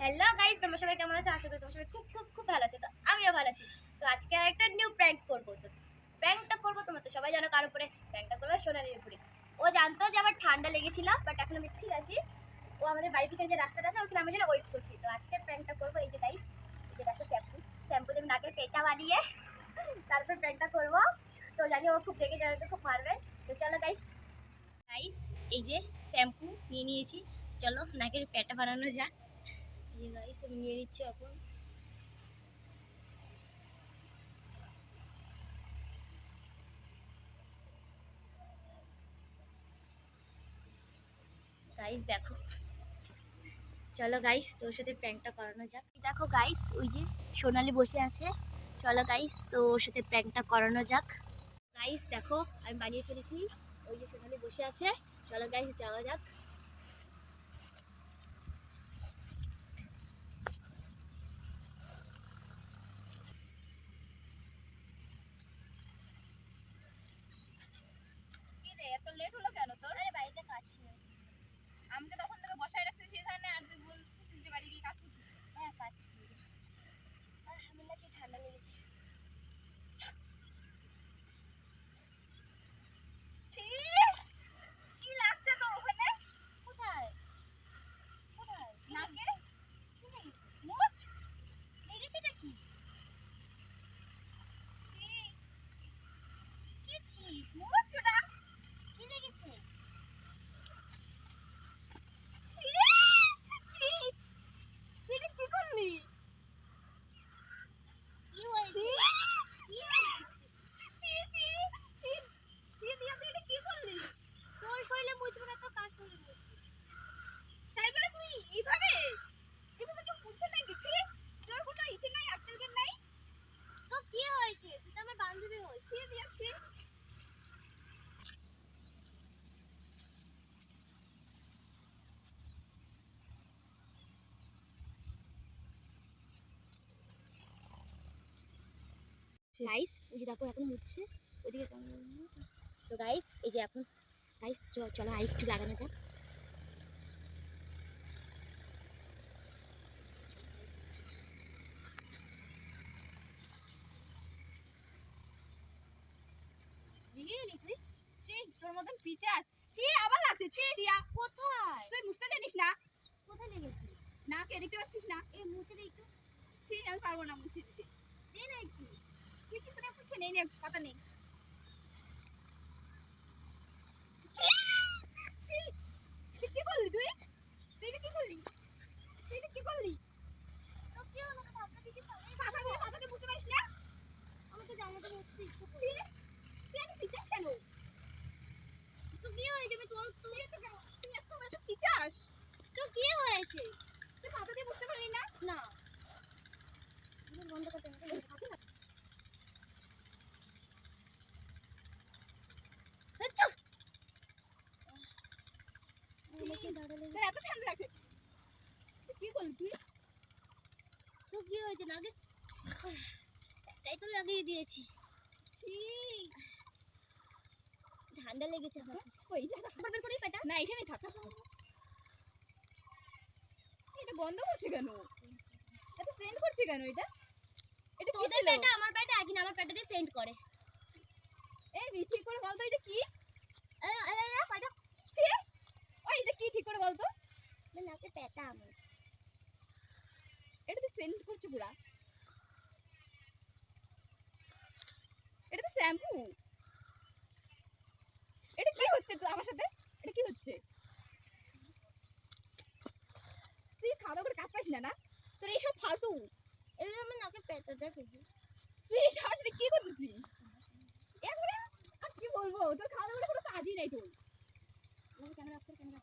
Hello guys, তোমরা সবাই কেমন আছো? আশা করি তোমরা সবাই খুব খুব খুব ভালো আছো। তো আমিও ভালো আছি। তো আজকে একটা নিউ প্র্যাঙ্ক করবো। তো প্র্যাঙ্কটা করবো, তোমরা তো সবাই জানো কার উপরে। প্র্যাঙ্কটা করবো সোনালির উপরে। ও জানতো যে আমার ঠান্ডা লেগেছিল, বাট এখন আমি ঠিক আছি। ও আমাদের বাড়ির পিছনে যে রাস্তাটা আছে ওখানে আমি যেন ওয়েট করছি। তো আজকে প্র্যাঙ্কটা করবো। এই যে গাইস, এই যে দেখো শ্যাম্পু দিয়ে নাকের পেটটা বানিয়ে তারপর প্র্যাঙ্কটা করবো। তো জানি ও খুব দেখে যাবে, খুব মারবে। তো চলো গাইস, গাইস এই যে শ্যাম্পু নিয়ে নিয়েছি। চলো নাকের পেটটা বানানো যাক। এই যে গাইস আমি নিয়ে নিচ্ছি এখন। গাইস দেখো, চলো গাইস তোর সাথে প্র্যাঙ্কটা করানো যাক। দেখো গাইস, ওই যে সোনালি বসে আছে। চলো গাইস তো ওর সাথে প্র্যাঙ্কটা করানো যাক। গাইস দেখো, আমি বানিয়ে ফেলেছি। ওই যে সোনালি বসে আছে। চলো গাইস যাওয়া যাক। কি রে, এত লেট হলো কেন তোর? আরে বাড়িতে কাজ ছিল। আমাকে তখন থেকে বসায় রাখছিস এখানে, আর তুই বলছিস যে বাড়ি গিয়ে কাজ করছিস। হ্যাঁ কাজ ছিল। আর আমার নাকি ঠান্ডা লেগেছে। ছি, কি লাগছে তোর ওখানে? কোথায়? কোথায়? নাকে? কি লেগেছে? মুছ? লেগেছেটা কি? ছি, কি ছি? মুছ ওটা। কি লেগেছে? ছি, ছি, তুই এটা কি করলি? কি হয়েছে? কি হয়েছে? ছি, ছি, ছি, ছি দিয়া তুই এটা কি করলি? তোর শরীরে মুছবো না তো কার শরীরে মুছবো? তাই বলে তুই এইভাবে এভাবে কেউ মুছে নাকি? ছি, তোর কোনো ইসে নাই, আক্কেল জ্ঞান নাই? তো কি হয়েছে? তুই তো আমার বান্ধবী হই। ছি দিয়া ছি। গাইস ওই যে দেখো এখন হচ্ছে ওইদিকে। তো গাইস এই যে এখন, গাইস চলো আর একটু লাগানো যাক। দিয়ে এলি তুই? ছি, তোর মতন পিচাস। ছি, আবার লাগছে। ছি দিয়া। কোথায়? তুই মুছতে জানিস না? কোথায় লেগেছে? নাকে, দেখতে পাচ্ছিস না? এই মুছে দে একটু। ছি, আমি পারবো না মুছে দিতে। দে না একটু। তুই কি করে মুছে নেই, নে কথা নেই। ছি, ছি, তুই কি করলি তুই? তুই এটা কি করলি? তুই এটা কি করলি? তো কি হলো? পাতা দিয়ে পাতা দিয়ে মুছতে পারিস না? আমার তো জামাটা মুছতে ইচ্ছে করছে। ছি, তুই এত পিচাস কেন? তো কি হয়েছে? তুই এত পিচাস। তো কি হয়েছে? তুই পাতা দিয়ে মুছতে পারলি না? না। বন্ধ করতে হবে। এত ঠান্ডা লাগছে। কি করলি তুই? তো কি হয়েছে? লাগে তাই তো লাগিয়ে দিয়েছি। ছি, ঠান্ডা লেগেছে আমার। ওই জায়গা বের করেই পেটা না, এখানেই থাক। এটা বন্ধ করছে কেন? এত সেন্ড করছে কেন এটা? এটা কি ছিল? পেটা আমার পেটা একদিন আমার পেটা দিয়ে সেন্ড করে। এই ঠিক করে বল তো এটা কি? পেটা। ছি, ওই এটা কি ঠিক করে বল তো? নাকে পেটা আমার। এটা তো সেন্ড করছে পুরা। এটা তো শ্যাম্পু। এটা কি হচ্ছে তো আমার সাথে? এটা কি হচ্ছে? তুই খাওয়া দাওয়া করে কাজ পাইস না না? তোর এইসব ফালতু। এটা আমার নাকে পেটা দেখে। তুই এইসব আসলে কি করতেছিস? এগুলো আর কি বলবো, তোর খাওয়া দাওয়া করে কোনো কাজই নাই তোর। ক্যামেরা অফ কর, ক্যামেরা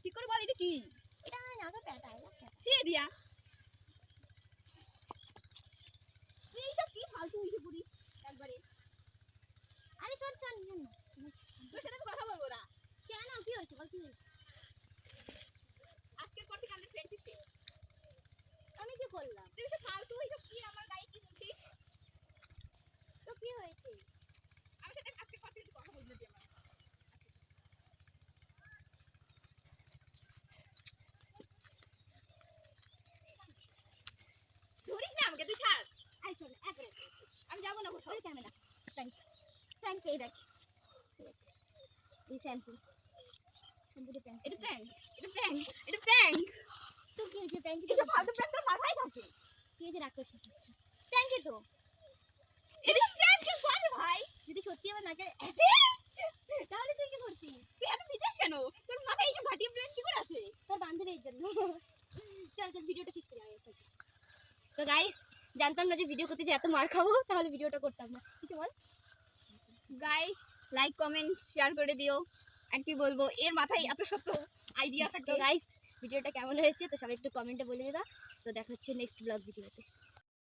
ঠিক করে বল এটা কি? এটা নাকে পেটা। ছি দিয়া, তুই এইসব কি ফালতু ইসে করিস একবারে। আরে শোন শোন শোন, তোর সাথে আমি কথা বলবো না। কেন? কি হয়েছে বল, কি হয়েছে? আজকের পর থেকে আমাদের ফ্রেন্ডশিপ শেষ। আমি কি করলাম? তুই সব ফালতু এইসব কি আমার গায়ে কি বলছিস? তো কি হয়েছে? আমার সাথে আজকে পর থেকে কথা বলবি না তুই আমার। আমাকে, তুই ছাড়। আই চল, একবারে আমি যাবো না কোথাও। ক্যামেরা প্র্যাঙ্ক প্র্যাঙ্ক এই দেখ এই শ্যাম্পু শ্যাম্পুটা প্র্যাঙ্ক এটা প্র্যাঙ্ক, এটা প্র্যাঙ্ক, এটা প্র্যাঙ্ক। তো কি হয়েছে প্র্যাঙ্ক এসব ফালতু প্র্যাঙ্ক তোর মাথায় থাকে। কি হয়েছে রাগ করছিস প্র্যাঙ্কই তো এটা প্র্যাঙ্ক কে করে ভাই? যদি সত্যি আমার নাকে ছি! তাহলে তুই কি করছিস তুই এত ভিজাস কেন? তোর মাথায় এইসব ঘাটিয়া প্র্যাঙ্ক কি করে আসে? তোর বান্ধবীর জন্য চল চল ভিডিওটা শেষ করি আগে চল তো গাইস জানতাম না যে ভিডিও করতে যে এত মার খাবো তাহলে ভিডিওটা করতাম না কিছু বল গাইস লাইক কমেন্ট শেয়ার করে দিও। আর কি বলবো, এর মাথায় এত শত আইডিয়া থাকে। তো গাইস ভিডিওটা কেমন হয়েছে তো সবাই একটু কমেন্টে বলে দিবা তো দেখা হচ্ছে নেক্সট ব্লগ ভিডিওতে